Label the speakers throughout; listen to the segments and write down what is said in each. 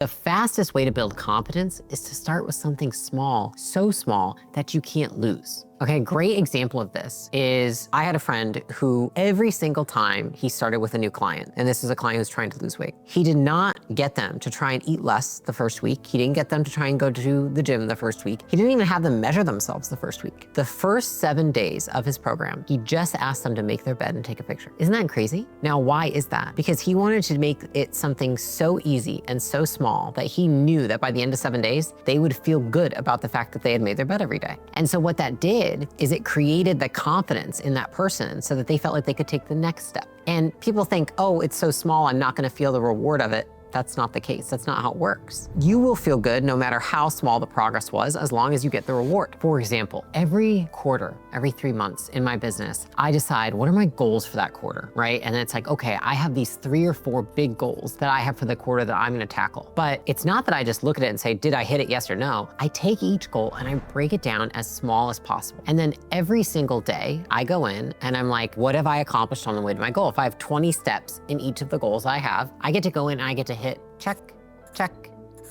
Speaker 1: The fastest way to build confidence is to start with something small, so small that you can't lose. Okay, a great example of this is I had a friend who every single time he started with a new client, and this is a client who's trying to lose weight, he did not get them to try and eat less the first week. He didn't get them to try and go to the gym the first week. He didn't even have them measure themselves the first week. The first 7 days of his program, he just asked them to make their bed and take a picture. Isn't that crazy? Now, why is that? Because he wanted to make it something so easy and so small that he knew that by the end of 7 days, they would feel good about the fact that they had made their bed every day. And so what that did is it created the confidence in that person so that they felt like they could take the next step. And people think, oh, it's so small, I'm not gonna feel the reward of it. That's not the case. That's not how it works. You will feel good no matter how small the progress was, as long as you get the reward. For example, every quarter, every 3 months in my business, I decide what are my goals for that quarter, right? And it's like, okay, I have these 3 or 4 big goals that I have for the quarter that I'm gonna tackle. But it's not that I just look at it and say, did I hit it, yes or no? I take each goal and I break it down as small as possible. And then every single day I go in and I'm like, what have I accomplished on the way to my goal? If I have 20 steps in each of the goals I have, I get to go in and I get to hit check, check,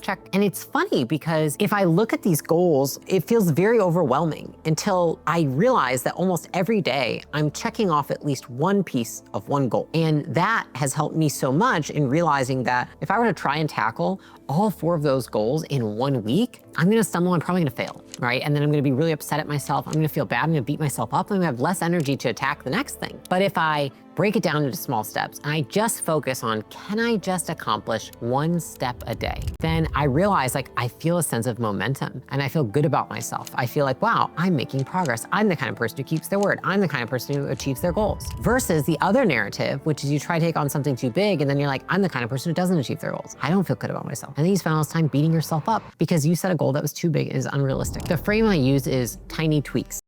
Speaker 1: check. And it's funny because if I look at these goals, it feels very overwhelming until I realize that almost every day I'm checking off at least one piece of one goal. And that has helped me so much in realizing that if I were to try and tackle all 4 of those goals in 1 week, I'm gonna stumble, I'm probably gonna fail, right? And then I'm gonna be really upset at myself. I'm gonna feel bad, I'm gonna beat myself up. I'm gonna have less energy to attack the next thing. But if I break it down into small steps and I just focus on, can I just accomplish 1 step a day? Then I realize like I feel a sense of momentum and I feel good about myself. I feel like, wow, I'm making progress. I'm the kind of person who keeps their word. I'm the kind of person who achieves their goals. Versus the other narrative, which is you try to take on something too big and then you're like, I'm the kind of person who doesn't achieve their goals. I don't feel good about myself. And then you spend all this time beating yourself up because you set a goal that was too big and is unrealistic. The frame I use is tiny tweaks.